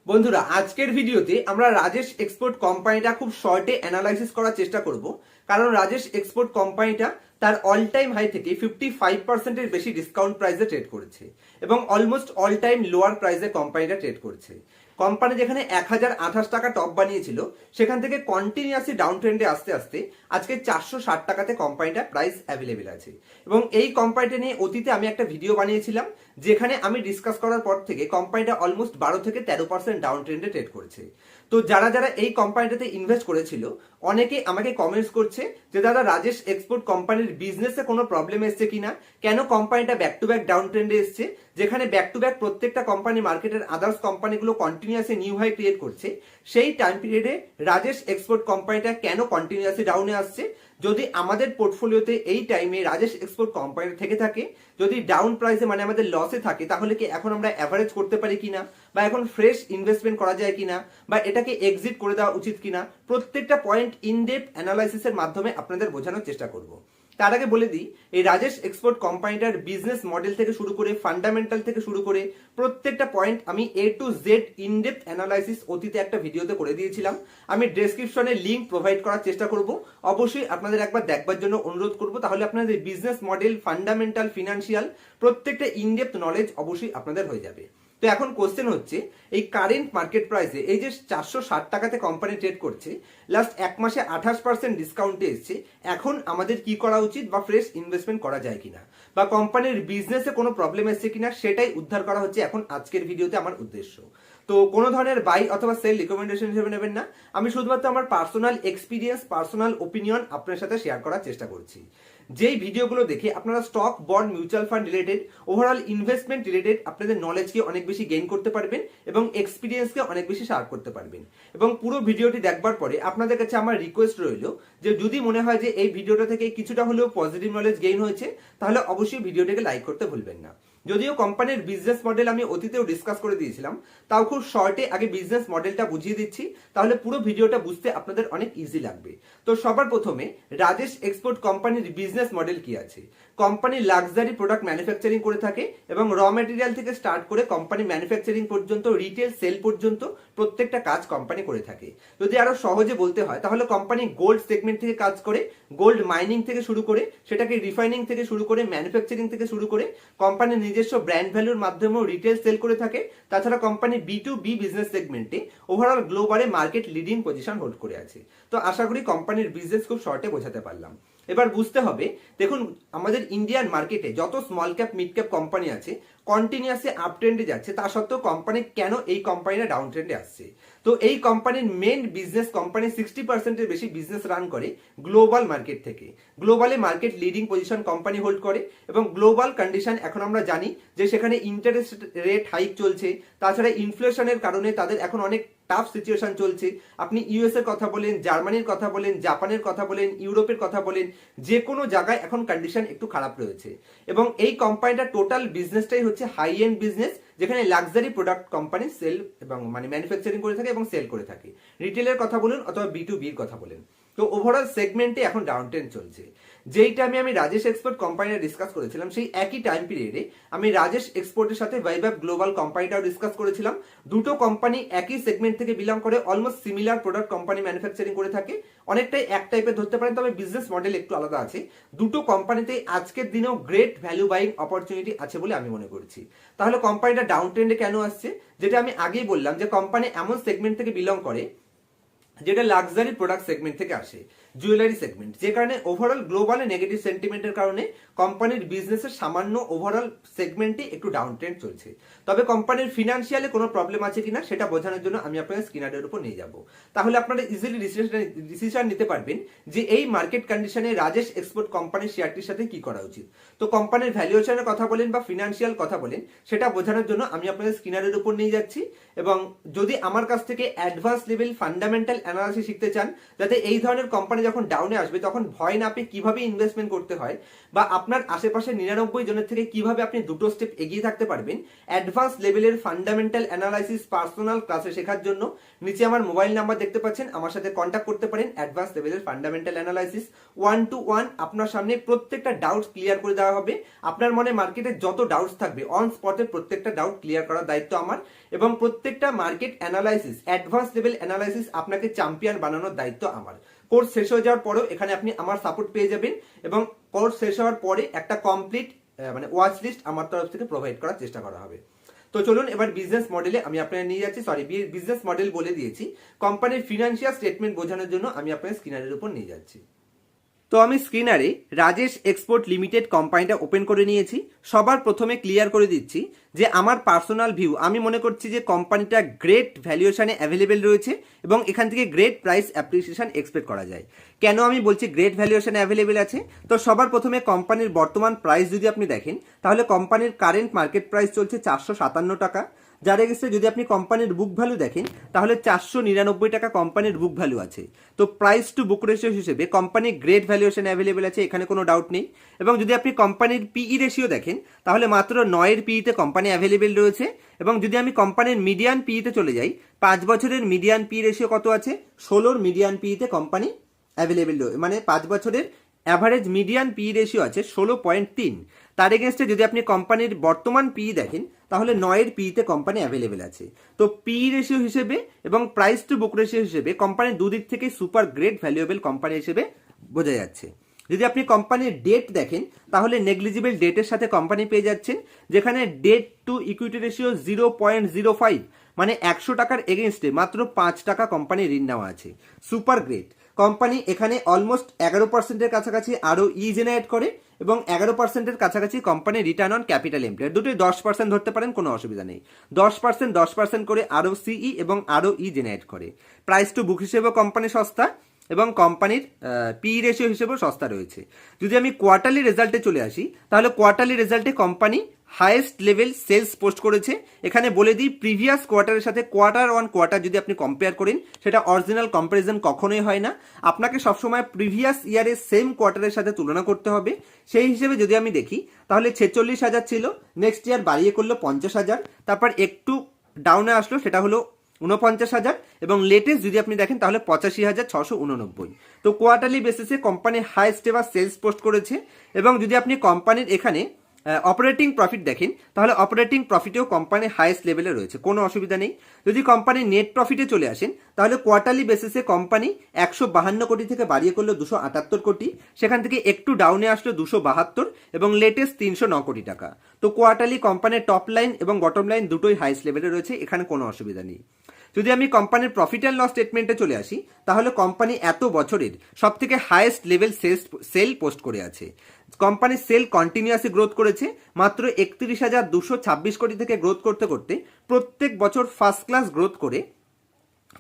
বন্ধুরা, আজকের ভিডিওতে আমরা রাজেশ এক্সপোর্ট কোম্পানিটা খুব শর্টে অ্যানালাইসিস করার চেষ্টা করব। কারণ রাজেশ এক্সপোর্ট কোম্পানিটা তার অল টাইম হাই থেকে 55% বেশি ডিসকাউন্ট প্রাইসে ট্রেড করেছে এবং অলমোস্ট অল টাইম লোয়ার প্রাইসে কোম্পানিটা ট্রেড করছে। কোম্পানি যেখানে 1028 টাকা টপ বানিয়েছিল সেখান থেকে কন্টিনিউয়াসলি ডাউন ট্রেন্ডে আস্তে আস্তে আজকে 460 টাকাতে কোম্পানিটা প্রাইস অ্যাভেলেবেল আছে। এবং এই কোম্পানিটা নিয়ে অতীতে আমি একটা ভিডিও বানিয়েছিলাম যেখানে আমি ডিসকাস করার পর থেকে কোম্পানিটা অলমোস্ট 12 থেকে 13% ডাউন ট্রেন্ডে ট্রেড করেছে। তো যারা যারা এই কোম্পানিটাতে ইনভেস্ট করেছিল অনেকে আমাকে কমেন্টস করছে যে দাদা, রাজেশ এক্সপোর্ট কোম্পানির বিজনেসে কোনো প্রবলেম এসছে কিনা, কেন কোম্পানিটা ব্যাক টু ব্যাক ডাউন ট্রেন্ডে এসছে, যেখানে ব্যাক টু ব্যাক প্রত্যেকটা কোম্পানি মার্কেটের আদার্স কোম্পানিগুলো কন্টিনিউয়াসলি নিউ হাই ক্রিয়েট করছে, সেই টাইম পিরিয়ডে রাজেশ এক্সপোর্ট কোম্পানিটা কেন কন্টিনিউয়াসলি ডাউনে আসছে। যদি আমাদের পোর্টফোলিওতে এই টাইমে রাজেশ এক্সপোর্ট কোম্পানি থেকে থাকে, যদি ডাউন প্রাইসে মানে আমাদের লসে থাকে, তাহলে কি এখন আমরা অ্যাভারেজ করতে পারি কিনা, বা এখন ফ্রেশ ইনভেস্টমেন্ট করা যায় কিনা, বা এটাকে এক্সিট করে দেওয়া উচিত কিনা, প্রত্যেকটা পয়েন্ট ইন ডেপথ অ্যানালাইসিসের মাধ্যমে আপনাদের বোঝানোর চেষ্টা করব। তার আগে বলে দিই, এই রাজেশ এক্সপোর্ট কোম্পানিটার বিজনেস মডেল থেকে শুরু করে ফান্ডামেন্টাল থেকে শুরু করে প্রত্যেকটা পয়েন্ট আমি এ টু জেড ইনডেপথ অ্যানালাইসিস অতীতে একটা ভিডিওতে করে দিয়েছিলাম। আমি ডেসক্রিপশনে লিংক প্রোভাইড করার চেষ্টা করব, অবশ্যই আপনাদের একবার দেখবার জন্য অনুরোধ করব, তাহলে আপনাদের বিজনেস মডেল, ফান্ডামেন্টাল, ফিনান্সিয়াল প্রত্যেকটা ইনডেপথ নলেজ অবশ্যই আপনাদের হয়ে যাবে। তো এখন কোশ্চেন হচ্ছে, এই কারেন্ট মার্কেট প্রাইসে এই যে 460 টাকাতে কোম্পানি ট্রেড করছে, লাস্ট এক মাসে 28% ডিসকাউন্টে এসছে, এখন আমাদের কি করা উচিত, বা ফ্রেশ ইনভেস্টমেন্ট করা যায় কিনা, বা কোম্পানির বিজনেসে কোনো প্রবলেম এসছে কিনা, সেটাই উদ্ধার করা হচ্ছে এখন আজকের ভিডিওতে আমার উদ্দেশ্য। তো কোনো ধরনের বাই অথবা সেল রিকমেন্ডেশন হিসেবে নেবেন না, আমি শুধুমাত্র আমার পার্সোনাল এক্সপিরিয়েন্স, পার্সোনাল ওপিনিয়ন আপনার সাথে শেয়ার করার চেষ্টা করছি। যেই ভিডিওগুলো দেখে আপনারা stock, bond, mutual fund related, overall investment related আপনাদের নলেজকে অনেক বেশি গেইন করতে পারবেন এবং এক্সপিরিয়েন্সকে অনেক বেশি শেয়ার করতে পারবেন। এবং পুরো ভিডিওটি দেখবার পরে আপনাদের কাছে আমার রিকোয়েস্ট রইল যে যদি মনে হয় যে এই ভিডিওটা থেকে কিছুটা হলেও পজিটিভ নলেজ গেইন হয়েছে, তাহলে অবশ্যই ভিডিওটাকে লাইক করতে ভুলবেন না। যদিও কোম্পানির বিজনেস মডেল আমি অতীতেও ডিসকাস করে দিয়েছিলাম, তাও খুব শর্টে আগে বিজনেস মডেলটা বুঝিয়ে দিচ্ছি, তাহলে পুরো ভিডিওটা বুঝতে আপনাদের অনেক ইজি লাগবে। তো সবার প্রথমে রাজেশ এক্সপোর্ট কোম্পানির বিজনেস মডেল কি আছে। কোম্পানি লাক্সারি প্রোডাক্ট ম্যানুফ্যাকচারিং করে থাকে এবং র ম্যাটেরিয়াল থেকে স্টার্ট করে কোম্পানি ম্যানুফ্যাকচারিং পর্যন্ত, রিটেল সেল পর্যন্ত প্রত্যেকটা কাজ কোম্পানি করে থাকে। যদি আরো সহজে বলতে হয়, তাহলে কোম্পানি গোল্ড সেগমেন্ট থেকে কাজ করে, গোল্ড মাইনিং থেকে শুরু করে, সেটাকে রিফাইনিং থেকে শুরু করে, ম্যানুফ্যাকচারিং থেকে শুরু করে কোম্পানির নিজস্ব ব্র্যান্ড ভ্যালুর মাধ্যমেও রিটেল সেল করে থাকে। তাছাড়া কোম্পানি B2B বিজনেস সেগমেন্টে ওভারঅল গ্লোবালে মার্কেট লিডিং পজিশন হোল্ড করে আছে। তো আশা করি কোম্পানির বিজনেস খুব শর্টে বোঝাতে পারলাম। এবার বুঝতে হবে, দেখুন আমাদের ইন্ডিয়ান মার্কেটে যত small cap, mid cap company আছে কন্টিনিউয়াসলি আপ ট্রেন্ডে যাচ্ছে, তা সত্ত্বেও কোম্পানি কেন এই কোম্পানিটা ডাউন ট্রেন্ডে আসছে। তো এই কোম্পানির মেন বিজনেস, কোম্পানি 60%-এর বেশি বিজনেস রান করে গ্লোবাল মার্কেট থেকে। গ্লোবালে market leading position company hold করে এবং গ্লোবাল কন্ডিশন এখন আমরা জানি যে সেখানে ইন্টারেস্ট রেট হাইক চলছে। তাছাড়া ইনফ্লেশনের কারণে তাদের এখন অনেক টাফ সিচুয়েশন চলছে। আপনি ইউএস এর কথা বলেন, জার্মানির কথা বলেন, জাপানের কথা বলেন, ইউরোপের কথা বলেন, যে কোনো জায়গায় এখন কন্ডিশন একটু খারাপ রয়েছে। এবং এই কোম্পানিটা টোটাল বিজনেসটাই হচ্ছে হাই এন্ড বিজনেস, যেখানে লাক্সারি প্রোডাক্ট কোম্পানি সেল এবং মানে ম্যানুফ্যাকচারিং করে থাকে এবং সেল করে থাকে। রিটেলের কথা বলুন অথবা B2B এর কথা বলেন, তো ওভারঅল সেগমেন্টে এখন ডাউন ট্রেন্ড চলছে। যেইটা আমি রাজেশ এক্সপোর্ট কোম্পানিটা ডিসকাস করেছিলাম, সেই একই টাইম পিরিয়ডে আমি রাজেশ এক্সপোর্টের সাথে ভাইভাব গ্লোবাল কোম্পানিটাও ডিসকাস করেছিলাম। দুটো কোম্পানি একই সেগমেন্ট থেকে বিলং করে, almost similar product company manufacturing করে থাকে, অনেকটাই এক টাইপের ধরতে পারেন, তবে বিজনেস মডেল একটু আলাদা আছে। দুটো কোম্পানিতে আজকের দিনেও গ্রেট ভ্যালু বাইং অপরচুনিটি আছে বলে আমি মনে করছি। তাহলে কোম্পানিটা ডাউন ট্রেন্ডে কেন আসছে, যেটা আমি আগেই বললাম যে কোম্পানি এমন সেগমেন্ট থেকে বিলং করে যেটা লাক্সারি প্রোডাক্ট সেগমেন্ট থেকে আসে, জুয়েলারি সেগমেন্ট, যে কারণে ওভারঅল গ্লোবালে নেগেটিভ সেন্টিমেন্টের কারণে কোম্পানির বিজনেসের সামান্য ওভারঅল সেগমেন্টে একটু ডাউন ট্রেন্ড চলছে। তবে কোম্পানির ফিনান্সিয়ালে কোনো প্রবলেম আছে কিনা সেটা বোঝানোর জন্য আমি আপনাদের স্ক্রিনারের উপর নিয়ে যাব, তাহলে আপনারা ইজিলি ডিসিশন নিতে পারবেন যে এই মার্কেট কন্ডিশনে রাজেশ এক্সপোর্ট কোম্পানির শেয়ারটির সাথে কি করা উচিত। তো কোম্পানির ভ্যালুয়েশনের কথা বলেন বা ফিনান্সিয়াল কথা বলেন, সেটা বোঝানোর জন্য আমি আপনাদের স্ক্রিনারের উপর নিয়ে যাচ্ছি। এবং যদি আমার কাছ থেকে অ্যাডভান্স লেভেল ফান্ডামেন্টাল অ্যানালাইসিস শিখতে চান, যাতে এই ধরনের কোম্পানি যখন ডাউনে আসবে তখন ভয় না পেয়ে কিভাবে ইনভেস্টমেন্ট করতে হয় বা আপনার আশেপাশে 99 জনের থেকে কিভাবে আপনি দুটো স্টেপ এগিয়ে থাকতে পারবেন, অ্যাডভান্স লেভেলের ফান্ডামেন্টাল অ্যানালাইসিস পার্সোনাল ক্লাসে শেখার জন্য নিচে আমার মোবাইল নাম্বার দেখতে পাচ্ছেন, আমার সাথে কন্ট্যাক্ট করতে পারেন। অ্যাডভান্স লেভেলের ফান্ডামেন্টাল অ্যানালাইসিস 1-to-1 আপনার সামনে প্রত্যেকটা ডাউটস ক্লিয়ার করে দেওয়া হবে। আপনার মনে মার্কেটে যত ডাউটস থাকবে অন স্পটে প্রত্যেকটা ডাউট ক্লিয়ার করার দায়িত্ব আমার, এবং প্রত্যেকটা market analysis advance level analysis আপনাকে চ্যাম্পিয়ন বানানোর দায়িত্ব আমার। কোর্স শেষ হয়ে যাওয়ার পরেও এখানে আপনি আমার সাপোর্ট পেয়ে যাবেন, এবং কোর্স শেষ হওয়ার পরে একটা কমপ্লিট ওয়াচ লিস্ট আমার তরফ থেকে প্রোভাইড করার চেষ্টা করা হবে। তো চলুন এবার বিজনেস মডেলে আমি আপনাদের নিয়ে যাচ্ছি, বিজনেস মডেল বলে দিয়েছি, কোম্পানির ফিনান্সিয়াল স্টেটমেন্ট বোঝানোর জন্য আমি আপনাদের স্ক্রিনারের উপর নিয়ে যাচ্ছি। তো আমি স্ক্রিনারে রাজেশ এক্সপোর্ট লিমিটেড কোম্পানিটা ওপেন করে নিয়েছি। সবার প্রথমে ক্লিয়ার করে দিচ্ছি যে আমার পার্সোনাল ভিউ, আমি মনে করছি যে কোম্পানিটা গ্রেট ভ্যালুয়েশনে অ্যাভেলেবেল রয়েছে এবং এখান থেকে গ্রেট প্রাইস অ্যাপ্রিসিয়েশন এক্সপেক্ট করা যায়। কেন আমি বলছি গ্রেট ভ্যালুয়েশনে অ্যাভেলেবেল আছে? তো সবার প্রথমে কোম্পানির বর্তমান প্রাইস যদি আপনি দেখেন তাহলে কোম্পানির কারেন্ট মার্কেট প্রাইস চলছে 457 টাকা, যার এগেন্সে যদি আপনি কোম্পানির বুক ভ্যালু দেখেন তাহলে 499 টাকা কোম্পানির বুক ভ্যালু আছে। তো প্রাইস টু বুক রেশিও হিসেবে কোম্পানি গ্রেট ভ্যালুয়েশন অ্যাভেলেবেল আছে, এখানে কোনো ডাউট নেই। এবং যদি আপনি কোম্পানির পিই রেশিও দেখেন তাহলে মাত্র 9-এর পিইতে কোম্পানি অ্যাভেলেবেল রয়েছে। এবং যদি আমি কোম্পানির মিডিয়ান পিইতে চলে যাই, 5 বছরের মিডিয়ান পি রেশিও কত আছে? 16-র মিডিয়ান পিইতে কোম্পানি অ্যাভেলেবেল রয়েছে, মানে 5 বছরের অ্যাভারেজ মিডিয়ান পি রেশিও আছে 16.3। তার এগেনস্টে যদি আপনি কোম্পানির বর্তমান পি দেখেন তাহলে 9-এর পিতে কোম্পানি অ্যাভেলেবেল আছে। তো পি রেশিও হিসেবে এবং প্রাইস টু বুক রেশিও হিসেবে কোম্পানির দুদিক থেকে সুপার গ্রেট ভ্যালুয়েবল কোম্পানি হিসেবে বোঝা যাচ্ছে। যদি আপনি কোম্পানির ডেট দেখেন তাহলে নেগলিজিবল ডেটের সাথে কোম্পানি পেয়ে যাচ্ছেন, যেখানে ডেট টু ইকুইটি রেশিও 0.05, মানে 100 টাকার এগেনস্টে মাত্র 5 টাকা কোম্পানির ঋণ নেওয়া আছে। সুপার গ্রেট কোম্পানি এখানে অলমোস্ট 11%-এর কাছাকাছি আরও জেনারেট করে এবং 11%-এর কাছাকাছি company return on capital employed, দুটোই 10% ধরতে পারেন, কোনো অসুবিধা নেই। 10% করে আরও সিই এবং আরও জেনারেট করে। প্রাইস টু বুক হিসেবেও কোম্পানি সস্তা এবং কোম্পানির পি রেশিও হিসেবেও সস্তা রয়েছে। যদি আমি কোয়ার্টারলি রেজাল্টে চলে আসি তাহলে কোয়ার্টারলি রেজাল্টে company highest level sales post করেছে। এখানে বলে দিই প্রিভিয়াস কোয়ার্টারের সাথে কোয়ার্টার অন কোয়ার্টার যদি আপনি কম্পেয়ার করেন সেটা অরিজিনাল কম্পারিজন কখনোই হয় না, আপনাকে সবসময় প্রিভিয়াস ইয়ারের সেম কোয়ার্টারের সাথে তুলনা করতে হবে। সেই হিসেবে যদি আমি দেখি তাহলে 46,000 ছিল, নেক্সট ইয়ার বাড়িয়ে করলো 50,000, তারপর একটু ডাউনে আসলো সেটা হলো 49,000, এবং লেটেস্ট যদি আপনি দেখেন তাহলে 85,689। তো কোয়ার্টারলি বেসিসে company highest ever sales post করেছে। এবং যদি আপনি কোম্পানির এখানে অপারেটিং প্রফিট দেখেন তাহলে অপারেটিং প্রফিটেও কোম্পানি হাইয়েস্ট লেভেলে রয়েছে, কোনো অসুবিধা নেই। যদি কোম্পানির নেট প্রফিটে চলে আসেন তাহলে কোয়ার্টারলি বেসিসে কোম্পানি 152 কোটি থেকে বাড়িয়ে করলো 278 কোটি, সেখান থেকে একটু ডাউনে আসলো 272, এবং লেটেস্ট 309 কোটি টাকা। তো কোয়ার্টারলি কোম্পানির টপ লাইন এবং বটম লাইন দুটোই হাইয়েস্ট লেভেলে রয়েছে, এখানে কোনো অসুবিধা নেই। যদি আমি কোম্পানির প্রফিট অ্যান্ড লস স্টেটমেন্টে চলে আসি তাহলে কোম্পানি এত বছরের সব থেকে হাইয়েস্ট লেভেল সেল পোস্ট করে আছে। কোম্পানির সেল কন্টিনিউয়াসলি গ্রোথ করেছে, মাত্র 31,226 কোটি থেকে গ্রোথ করতে করতে প্রত্যেক বছর ফার্স্ট ক্লাস গ্রোথ করে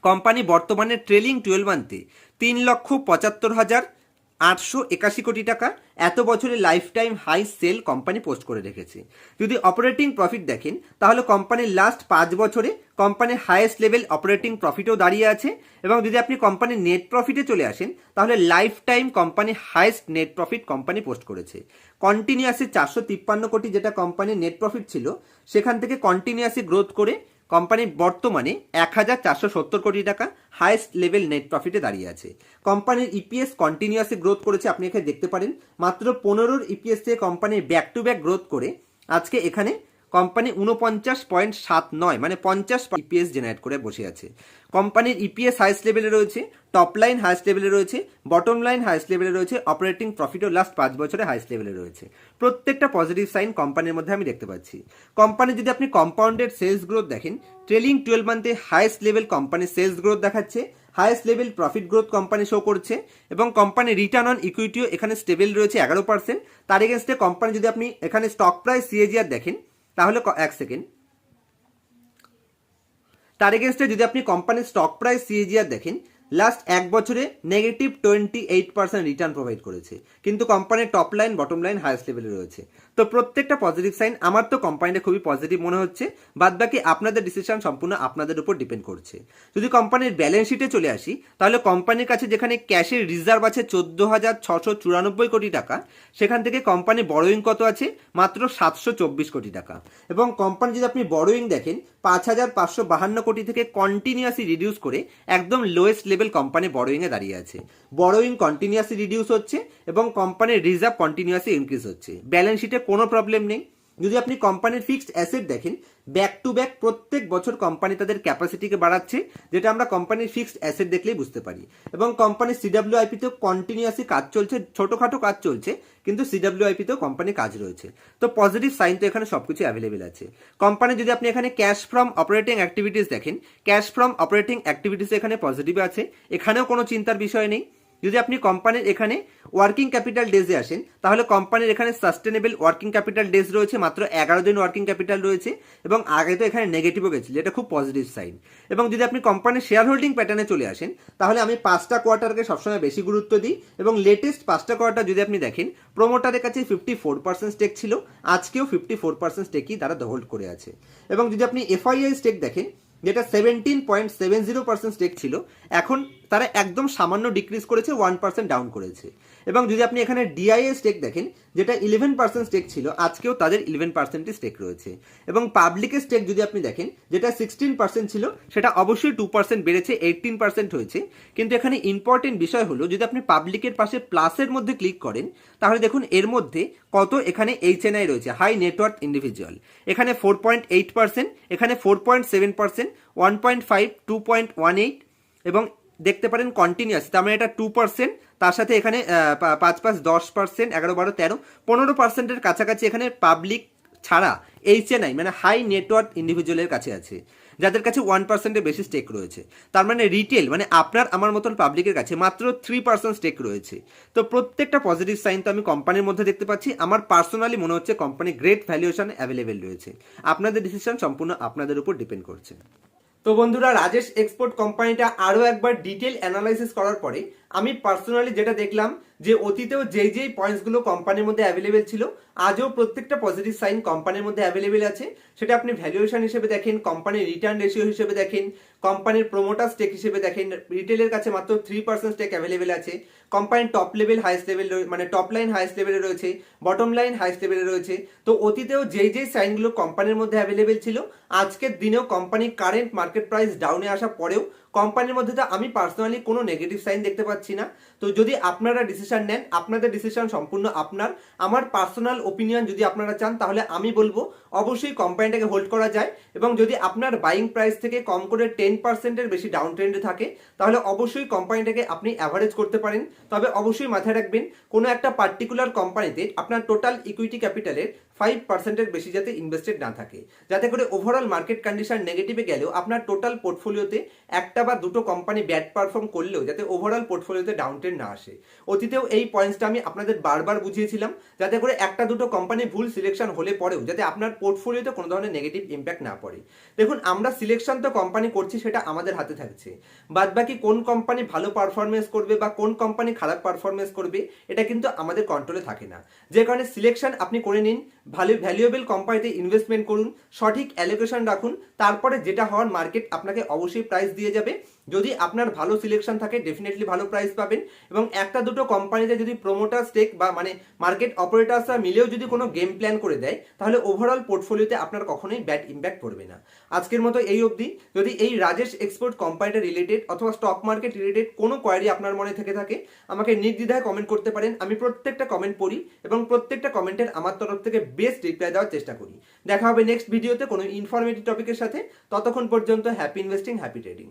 কোম্পানি বর্তমানে ট্রেলিং 12 মান্থে 3,75,881 কোটি টাকা এত বছরের life time high sale company post করে রেখেছে। যদি অপারেটিং প্রফিট দেখেন তাহলে কোম্পানির লাস্ট 5 বছরে কোম্পানির হাইয়েস্ট লেভেল অপারেটিং প্রফিটও দাঁড়িয়ে আছে। এবং যদি আপনি কোম্পানির নেট প্রফিটে চলে আসেন তাহলে life time company highest net profit company post করেছে। কন্টিনিউয়াসলি 453 কোটি যেটা কোম্পানির নেট প্রফিট ছিল সেখান থেকে কন্টিনিউয়াসলি গ্রোথ করে কোম্পানি বর্তমানে 1,470 কোটি টাকা হাইয়েস্ট লেভেল নেট প্রফিটে দাঁড়িয়ে আছে। কোম্পানির ইপিএস কন্টিনিউয়াসলি গ্রোথ করেছে, আপনি এখানে দেখতে পারেন মাত্র 15-র ইপিএস থেকে company back to back growth করে আজকে এখানে কোম্পানি 49.79 মানে 50 ইপিএস জেনারেট করে বসে আছে। কোম্পানির ইপিএস হাইস্ট লেভেলে রয়েছে, টপ লাইন হাইস্ট লেভেলে রয়েছে, বটম লাইন হাইস্ট লেভেলে রয়েছে, অপারেটিং প্রফিটও লাস্ট 5 বছরে হাইস্ট লেভেলে রয়েছে। প্রত্যেকটা পজিটিভ সাইন কোম্পানির মধ্যে আমি দেখতে পাচ্ছি। কোম্পানি যদি আপনি কম্পাউন্ডেড সেলস গ্রোথ দেখেন, ট্রেলিং 12 মান্থে হাইস্ট লেভেল কোম্পানির সেলস গ্রোথ দেখাচ্ছে, highest level profit growth company show করছে, এবং কোম্পানির রিটার্ন অন ইকুইটিও এখানে স্টেবল রয়েছে 11%। তার এগেনস্টে কোম্পানি যদি আপনি এখানে স্টক প্রাইস সিএজিআর দেখেন তাহলে এক সেকেন্ড, তার এগেনস্টে যদি আপনি কোম্পানির স্টক প্রাইস সিএজিআর দেখেন লাস্ট 1 বছরে নেগেটিভ 28% রিটার্ন প্রোভাইড করেছে, কিন্তু কোম্পানির top line bottom line highest লেভেলে রয়েছে। তো প্রত্যেকটা পজিটিভ সাইন, আমার তো কোম্পানিটা খুবই পজিটিভ মনে হচ্ছে। বাদ বাকি আপনাদের ডিসিশন সম্পূর্ণ আপনাদের উপর ডিপেন্ড করছে। যদি কোম্পানির ব্যালেন্স শিটে চলে আসি, তাহলে কোম্পানির কাছে যেখানে ক্যাশের রিজার্ভ আছে 14,694 কোটি টাকা, সেখান থেকে কোম্পানি বড়োয়িং কত আছে? মাত্র 724 কোটি টাকা। এবং কোম্পানি যদি আপনি বড়োয়িং দেখেন 5,552 কোটি থেকে কন্টিনিউয়াসলি রিডিউস করে একদম লোয়েস্ট লেভেল কোম্পানি বড়োয়িং এ দাঁড়িয়ে আছে। বড়োয়িং কন্টিনিউয়াসলি রিডিউস হচ্ছে এবং কোম্পানির রিজার্ভ কন্টিনিউয়াসলি ইনক্রিজ হচ্ছে। ব্যালেন্স শিটে কোনো প্রবলেম নেই। যদি আপনি কোম্পানির ফিক্সড অ্যাসেট দেখেন, ব্যাক টু ব্যাক প্রত্যেক বছর কোম্পানি তাদের ক্যাপাসিটিকে বাড়াচ্ছে, যেটা আমরা কোম্পানির ফিক্সড অ্যাসেট দেখলেই বুঝতে পারি। এবং কোম্পানির সিডব্লিউআইপি তেও কন্টিনিউয়াসলি কাজ চলছে, ছোটখাটো কাজ চলছে, কিন্তু সিডব্লিউআইপি তেও কোম্পানির কাজ রয়েছে। তো পজিটিভ সাইন তো এখানে সবকিছু অ্যাভেলেবেল আছে। কোম্পানি যদি আপনি এখানে ক্যাশ ফ্রম অপারেটিং অ্যাক্টিভিটিস দেখেন, ক্যাশ ফ্রম অপারেটিং অ্যাক্টিভিটিস এখানে পজিটিভ আছে, এখানেও কোনো চিন্তার বিষয় নেই। যদি আপনি কোম্পানির এখানে ওয়ার্কিং ক্যাপিটাল ডেজে আসেন, তাহলে কোম্পানির এখানে সাস্টেনেবল ওয়ার্কিং ক্যাপিটাল ডেজ রয়েছে, মাত্র 11 দিন ওয়ার্কিং ক্যাপিটাল রয়েছে। এবং আগে তো এখানে নেগেটিভও গেছিল, এটা খুব পজিটিভ সাইন। এবং যদি আপনি কোম্পানির শেয়ার হোল্ডিং প্যাটার্নে চলে আসেন, তাহলে আমি 5টা কোয়ার্টারকে সবসময় বেশি গুরুত্ব দিই। এবং লেটেস্ট 5টা কোয়ার্টার যদি আপনি দেখেন, প্রোমোটারের কাছে 54% স্টেক ছিল, আজকেও 54% স্টেকই তারা হোল্ড করে আছে। এবং যদি আপনি এফআইআই স্টেক দেখেন, যেটা 17.70% স্টেক ছিল, এখন তারা একদম সামান্য ডিক্রিজ করেছে, 1% ডাউন করেছে। এবং যদি আপনি এখানে ডিআইএ স্টেক দেখেন, যেটা 11% স্টেক ছিল, আজকেও তাদের 11% স্টেক রয়েছে। এবং পাবলিকের স্টেক যদি আপনি দেখেন, যেটা 16% ছিল, সেটা অবশ্যই 2% বেড়েছে, 18% হয়েছে। কিন্তু এখানে ইম্পর্টেন্ট বিষয় হলো, যদি আপনি পাবলিকের পাশে প্লাসের মধ্যে ক্লিক করেন, তাহলে দেখুন এর মধ্যে কত এখানে এইচএনআই রয়েছে, হাই নেটওয়ার্থ ইন্ডিভিজুয়াল। এখানে 4.8%, এখানে 4.7%, 1.5, 2.18 এবং দেখতে পারেন কন্টিনিউয়াস, তার মানে এটা 2%, তার সাথে এখানে 5, 10%, 11, 12, 13, 15%-এর কাছাকাছি এখানে পাবলিক ছাড়া এইচএনআই মানে হাই নেটওয়ার্থ ইন্ডিভিজুয়ালের কাছে আছে, যাদের কাছে 1%-এর বেশি স্টেক রয়েছে। তার মানে রিটেল মানে আপনার আমার মতন পাবলিকের কাছে মাত্র 3% স্টেক রয়েছে। তো প্রত্যেকটা পজিটিভ সাইন তো আমি কোম্পানির মধ্যে দেখতে পাচ্ছি। আমার পার্সোনালি মনে হচ্ছে কোম্পানি গ্রেট ভ্যালুয়েশন অ্যাভেলেবেল রয়েছে। আপনাদের ডিসিশন সম্পূর্ণ আপনাদের উপর ডিপেন্ড করছে। তো বন্ধুরা, রাজেশ এক্সপোর্ট কোম্পানিটা আরও একবার ডিটেল অ্যানালাইসিস করার পরে আমি পার্সোনালি যেটা দেখলাম, যে অতীতেও যেই পয়েন্টসগুলো কোম্পানির মধ্যে অ্যাভেলেবেল ছিল, আজও প্রত্যেকটা পজিটিভ সাইন কোম্পানির মধ্যে অ্যাভেলেবেল আছে। সেটা আপনি ভ্যালুয়েশন হিসেবে দেখেন, কোম্পানির রিটার্ন রেশিও হিসেবে দেখেন, কোম্পানির প্রোমোটার স্টেক হিসেবে দেখেন, রিটেলের কাছে মাত্র 3% স্টেক অ্যাভেলেবেল আছে। কোম্পানির টপ লেভেল হাইস্ট লেভেল মানে টপ লাইন হাইস্ট লেভেলে রয়েছে, বটম লাইন হাইস্ট লেভেলে রয়েছে। তো অতীতেও যেই সাইনগুলো কোম্পানির মধ্যে অ্যাভেলেবেল ছিল, আজকের দিনেও কোম্পানির কারেন্ট মার্কেট প্রাইস ডাউনে আসা পরেও কোম্পানির মধ্যে তো আমি পার্সোনালি কোনো নেগেটিভ সাইন দেখতে পাচ্ছি না। তো যদি আপনারা ডিসিশন নেন, আপনাদের ডিসিশন সম্পূর্ণ আপনার। আমার পার্সোনাল ওপিনিয়ন যদি আপনারা চান, তাহলে আমি বলবো অবশ্যই কোম্পানিটাকে হোল্ড করা যায়। এবং যদি আপনার বাইং প্রাইস থেকে কম করে 10%-এর বেশি ডাউন ট্রেন্ডে থাকে, তাহলে অবশ্যই কোম্পানিটাকে আপনি অ্যাভারেজ করতে পারেন। তবে অবশ্যই মাথায় রাখবেন, কোনো একটা পার্টিকুলার কোম্পানিতে আপনার টোটাল ইকুইটি ক্যাপিটালের 5%-এর বেশি যাতে ইনভেস্টেড না থাকে, যাতে করে ওভারঅল মার্কেট কন্ডিশন নেগেটিভে গেলেও আপনার টোটাল পোর্টফোলিওতে একটা বা দুটো কোম্পানি ব্যাড পারফর্ম করলেও যাতে ওভারঅল পোর্টফোলিওতে ডাউন ট্রেন্ড না আসে। অতীতেও এই পয়েন্টসটা আমি আপনাদের বারবার বুঝিয়েছিলাম, যাতে করে একটা দুটো কোম্পানি ভুল সিলেকশন হলে পরেও যাতে আপনার পোর্টফোলিওতে কোনো ধরনের নেগেটিভ ইম্প্যাক্ট না পড়ে। দেখুন, আমরা সিলেকশন তো কোম্পানি করছি, সেটা আমাদের হাতে থাকছে। বাদবাকি কোন কোম্পানি ভালো পারফরমেন্স করবে বা কোন কোম্পানি খারাপ পারফরমেন্স করবে, এটা কিন্তু আমাদের কন্ট্রোলে থাকে না। যে কারণে সিলেকশন আপনি করে নিন, ভ্যালুয়েবল কোম্পানিতে ইনভেস্টমেন্ট করুন, সঠিক অ্যালোকেশন রাখুন, তারপরে যেটা হওয়ার মার্কেট আপনাকে অবশ্যই প্রাইস দিয়ে যাবে। যদি আপনার ভালো সিলেকশন থাকে, ডেফিনেটলি ভালো প্রাইস পাবেন। এবং একটা দুটো কোম্পানিতে যদি প্রোমোটার স্টেক বা মানে মার্কেট অপারেটার্সরা মিলেও যদি কোনো গেম প্ল্যান করে দেয়, তাহলে ওভারঅল পোর্টফোলিওতে আপনার কখনোই ব্যাড ইম্প্যাক্ট পড়বে না। আজকের মতো এই অবধি। যদি এই রাজেশ এক্সপোর্ট কোম্পানিটা রিলেটেড অথবা স্টক মার্কেট রিলেটেড কোনো কোয়ারি আপনার মনে থেকে থাকে, আমাকে নির্দ্বিধায় কমেন্ট করতে পারেন। আমি প্রত্যেকটা কমেন্ট পড়ি এবং প্রত্যেকটা কমেন্টের আমার তরফ থেকে বেস্ট রিপ্লাই দেওয়ার চেষ্টা করি। দেখা হবে নেক্সট ভিডিওতে কোনো ইনফরমেটিভ টপিকের সাথে। ততক্ষণ পর্যন্ত হ্যাপি ইনভেস্টিং, হ্যাপি ট্রেডিং।